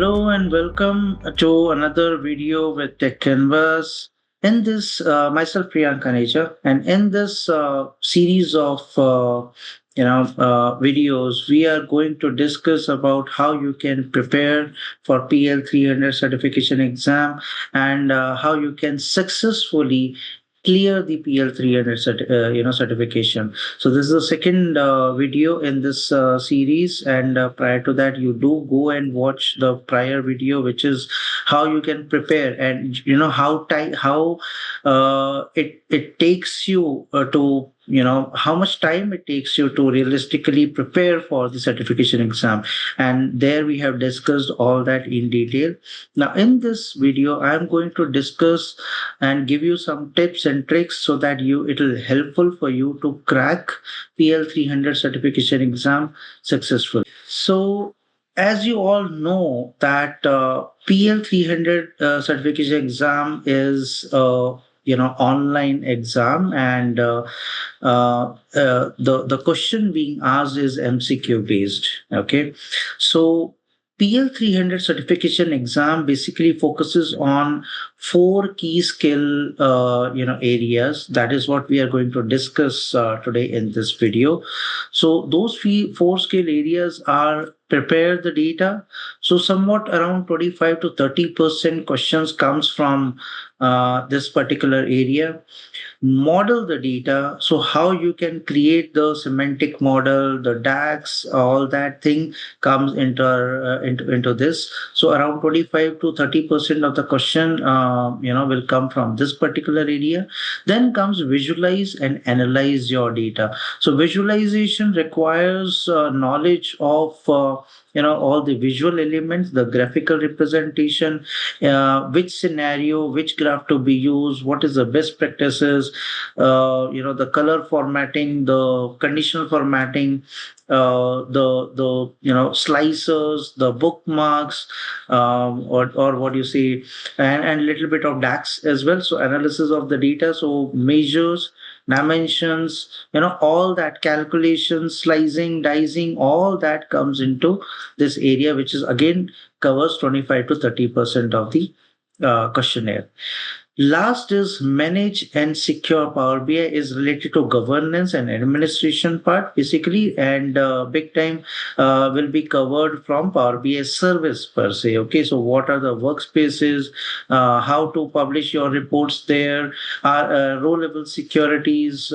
Hello and welcome to another video with Techcanvass. In this, myself Priyanka Nature, and in this series of videos, we are going to discuss about how you can prepare for PL-300 certification exam and how you can successfully clear the PL-300 certification. So this is the second video in this series, and prior to that, you do go and watch the prior video, which is how you can prepare and how it takes you to how much time it takes you to realistically prepare for the certification exam, and there we have discussed all that in detail. Now in this video I am going to discuss and give you some tips and tricks so that it will helpful for you to crack PL-300 certification exam successfully. So as you all know that PL-300 certification exam is online exam, and the question being asked is MCQ based. Okay, so PL-300 certification exam basically focuses on four key skill areas. That is what we are going to discuss today in this video. So those four skill areas are: prepare the data. So somewhat around 25 to 30% questions comes from this particular area. Model the data, so how you can create the semantic model, the DAX, all that thing comes into this. So around 25 to 30% of the question will come from this particular area. Then comes visualize and analyze your data. So visualization requires knowledge of all the visual elements, the graphical representation, which scenario, which graph to be used, what is the best practices, the color formatting, the conditional formatting, the slicers, the bookmarks, or what you say, and a little bit of DAX as well. So analysis of the data, so measures, dimensions, all that calculation, slicing, dicing, all that comes into this area, which is again covers 25 to 30% of the questionnaire. Last is manage and secure. Power BI is related to governance and administration part basically, and big time will be covered from Power BI service per se. Okay, so what are the workspaces, how to publish your reports there, row level securities,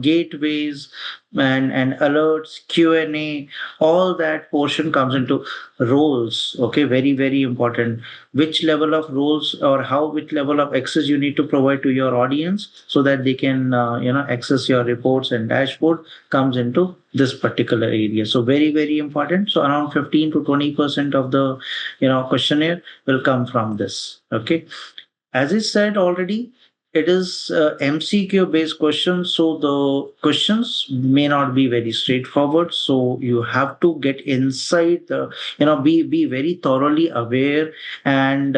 gateways, and alerts, Q&A, all that portion comes into roles. Okay, very, very important. Which level of roles, or which level of access you need to provide to your audience so that they can access your reports and dashboard comes into this particular area. So very, very important. So around 15 to 20% of the questionnaire will come from this. Okay, as I said already, it is MCQ based questions, so the questions may not be very straightforward. So you have to get inside the, be very thoroughly aware, and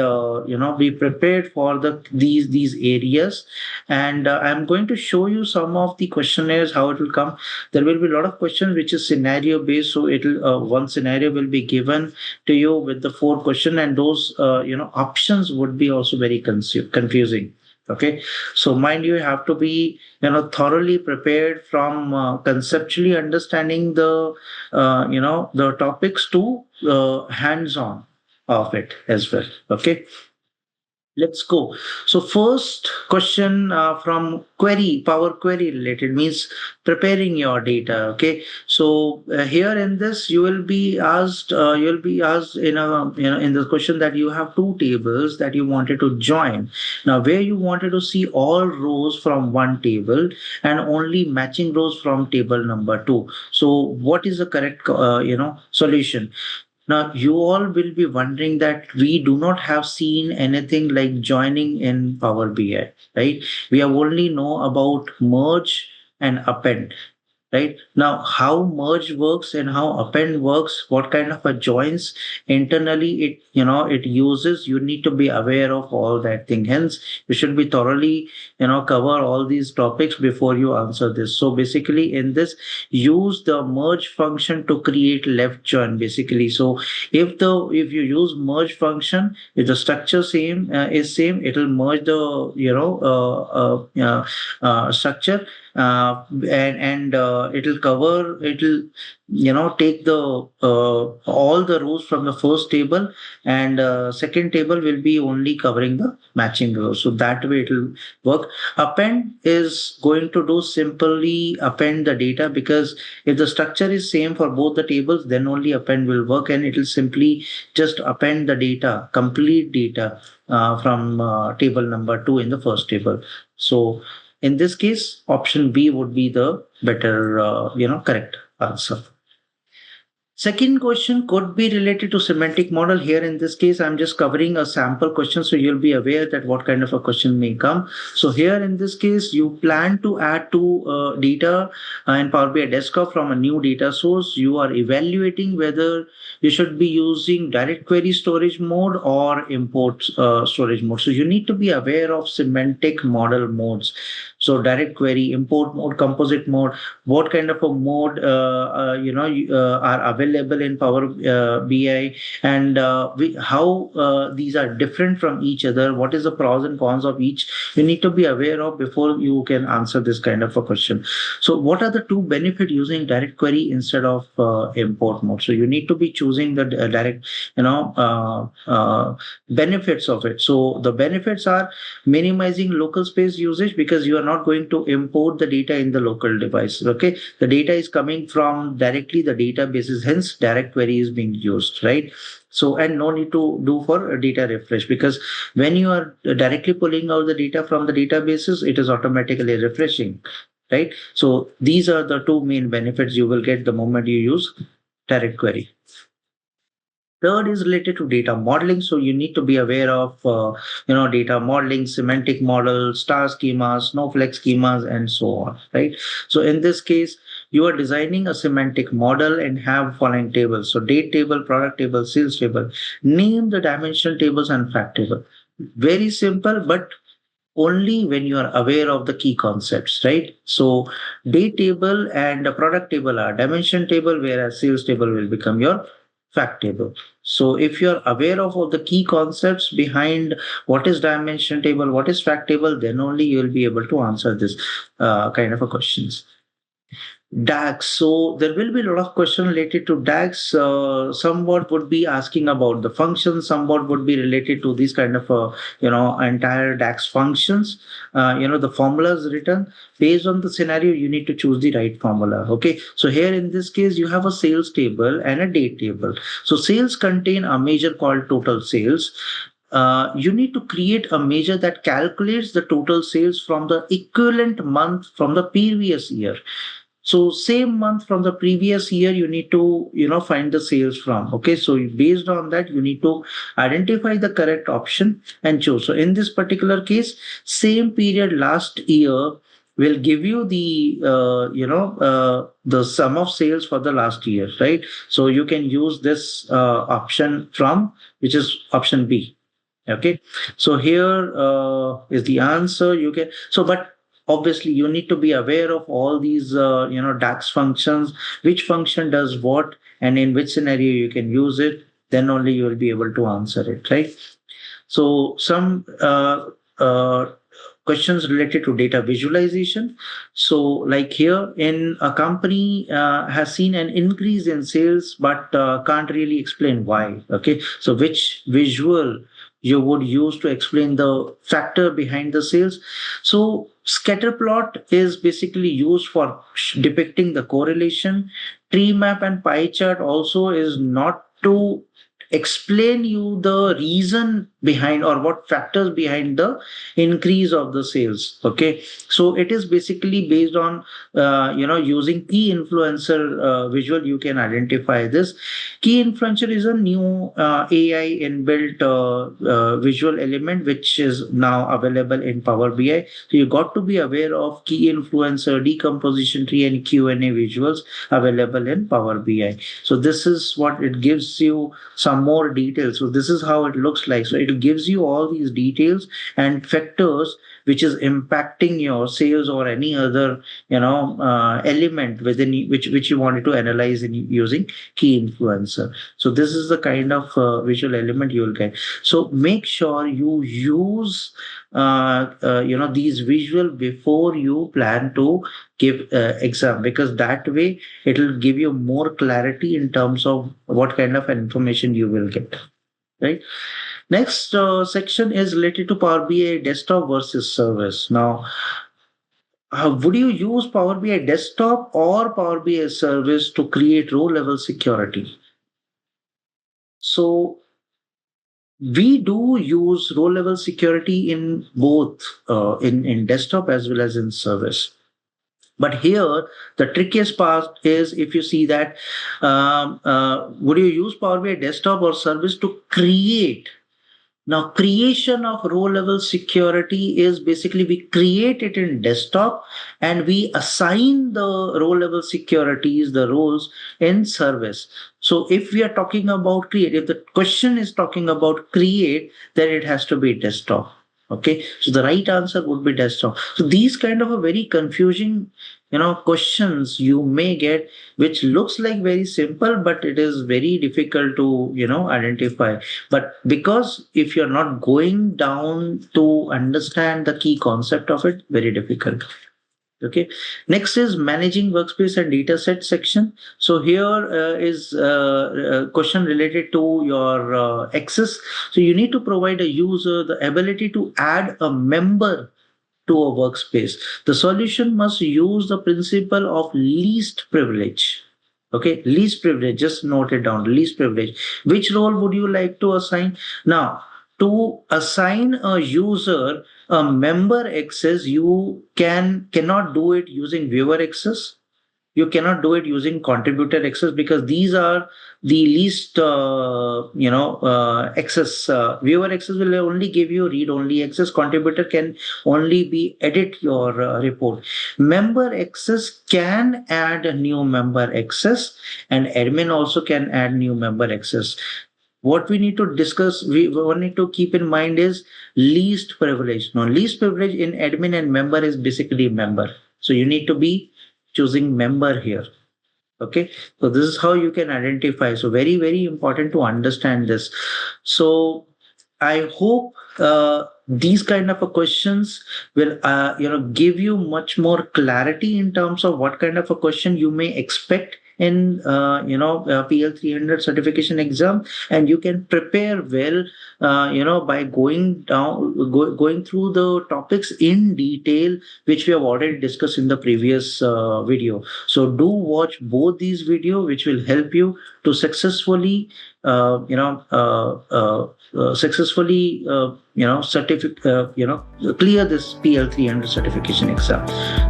be prepared for these areas. And I'm going to show you some of the questionnaires how it will come. There will be a lot of questions which is scenario based. So it'll one scenario will be given to you with the four question, and those options would be also very confusing. Okay, so mind you have to be thoroughly prepared from conceptually understanding the the topics to hands-on of it as well. Okay, let's go. So first question from Power Query related, means preparing your data. Okay, so here in this you will be asked in a in the question that you have two tables that you wanted to join. Now where you wanted to see all rows from one table and only matching rows from table number two. So what is the correct solution? Now, you all will be wondering that we do not have seen anything like joining in Power BI, right? We have only know about merge and append. right? Now, how merge works and how append works, what kind of a joins internally it uses, you need to be aware of all that thing. Hence, you should be thoroughly, cover all these topics before you answer this. So basically, in this, use the merge function to create left join. Basically, so if you use merge function, if the structure is same, it will merge the structure, and it'll take the all the rows from the first table, and second table will be only covering the matching rows. So that way it will work. Append is going to do simply append the data, because if the structure is same for both the tables, then only append will work, and it will simply just append the data, complete data, from table number 2 in the first table. So in this case, option B would be the better, correct answer. Second question could be related to semantic model. Here in this case, I'm just covering a sample question, so you'll be aware that what kind of a question may come. So here in this case, you plan to add two data in Power BI Desktop from a new data source. You are evaluating whether you should be using DirectQuery storage mode or import storage mode. So you need to be aware of semantic model modes. So DirectQuery, import mode, composite mode, what kind of a mode are available in Power BI, and how these are different from each other. What is the pros and cons of each? You need to be aware of before you can answer this kind of a question. So what are the two benefits using DirectQuery instead of import mode? So you need to be choosing the direct, benefits of it. So the benefits are minimizing local space usage, because you are not going to import the data in the local device. Okay, the data is coming from directly the databases, hence DirectQuery is being used, right? So, and no need to do for a data refresh, because when you are directly pulling out the data from the databases, it is automatically refreshing, right? So these are the two main benefits you will get the moment you use DirectQuery. Third is related to data modeling. So you need to be aware of, data modeling, semantic models, star schemas, snowflake schemas, and so on, right? So in this case, you are designing a semantic model and have following tables. So date table, product table, sales table. Name the dimension tables and fact table. Very simple, but only when you are aware of the key concepts, right? So date table and the product table are dimension table, whereas sales table will become your fact table. So if you're aware of all the key concepts behind what is dimension table, what is fact table, then only you'll be able to answer this kind of a questions. DAX. So there will be a lot of questions related to DAX. Somewhat would be asking about the functions. Somewhat would be related to these kind of, entire DAX functions. The formulas written based on the scenario. You need to choose the right formula. Okay. So here in this case, you have a sales table and a date table. So sales contain a measure called total sales. You need to create a measure that calculates the total sales from the equivalent month from the previous year. So same month from the previous year, you need to, find the sales from. Okay. So based on that, you need to identify the correct option and choose. So in this particular case, same period last year will give you the sum of sales for the last year, right? So you can use this option from, which is option B. Okay. So here is the answer you get. So, but obviously you need to be aware of all these DAX functions, which function does what, and in which scenario you can use it. Then only you will be able to answer it, right? So some questions related to data visualization. So like here, in a company has seen an increase in sales, but can't really explain why. Okay. So which visual you would use to explain the factor behind the sales? So scatter plot is basically used for depicting the correlation. Tree map and pie chart also is not to explain you the reason behind or what factors behind the increase of the sales. Okay, so it is basically based on using key influencer visual. You can identify this. Key influencer is a new AI inbuilt visual element which is now available in Power BI. So you got to be aware of key influencer, decomposition tree, and Q&A visuals available in Power BI. So this is what it gives you, some more details. So this is how it looks like. So it gives you all these details and factors which is impacting your sales or any other element within which you wanted to analyze in using key influencer. So this is the kind of visual element you will get. So make sure you use these visual before you plan to give exam, because that way it will give you more clarity in terms of what kind of information you will get, right? Next section is related to Power BI desktop versus service. Now, would you use Power BI desktop or Power BI service to create row level security? So we do use row level security in both in desktop as well as in service. But here, the trickiest part is if you see that would you use Power BI desktop or service to create? Now, creation of row level security is basically we create it in desktop and we assign the row level securities, the roles in service. So if we are talking about create, if the question is talking about create, then it has to be desktop. Okay, so the right answer would be desktop. So these kind of a very confusing questions you may get, which looks like very simple, but it is very difficult to identify. But because if you're not going down to understand the key concept of it, very difficult. Okay, next is managing workspace and dataset section. So here is a question related to your access. So you need to provide a user the ability to add a member to a workspace. The solution must use the principle of least privilege. Okay, least privilege, just note it down, least privilege. Which role would you like to assign? Now, to assign a user a member access, you cannot do it using viewer access. You cannot do it using contributor access, because these are the least access. Viewer access will only give you read only access. Contributor can only be edit your report. Member access can add a new member access, and admin also can add new member access. What we need to discuss, we need to keep in mind is least privilege. Now, least privilege in admin and member is basically member. So you need to be choosing member here. Okay, so this is how you can identify. So very, very important to understand this. So I hope these kind of questions will give you much more clarity in terms of what kind of a question you may expect in PL-300 certification exam, and you can prepare well by going through the topics in detail, which we have already discussed in the previous video. So do watch both these videos, which will help you to successfully clear this PL-300 certification exam.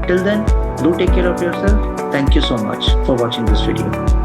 Till then, do take care of yourself. Thank you so much for watching this video.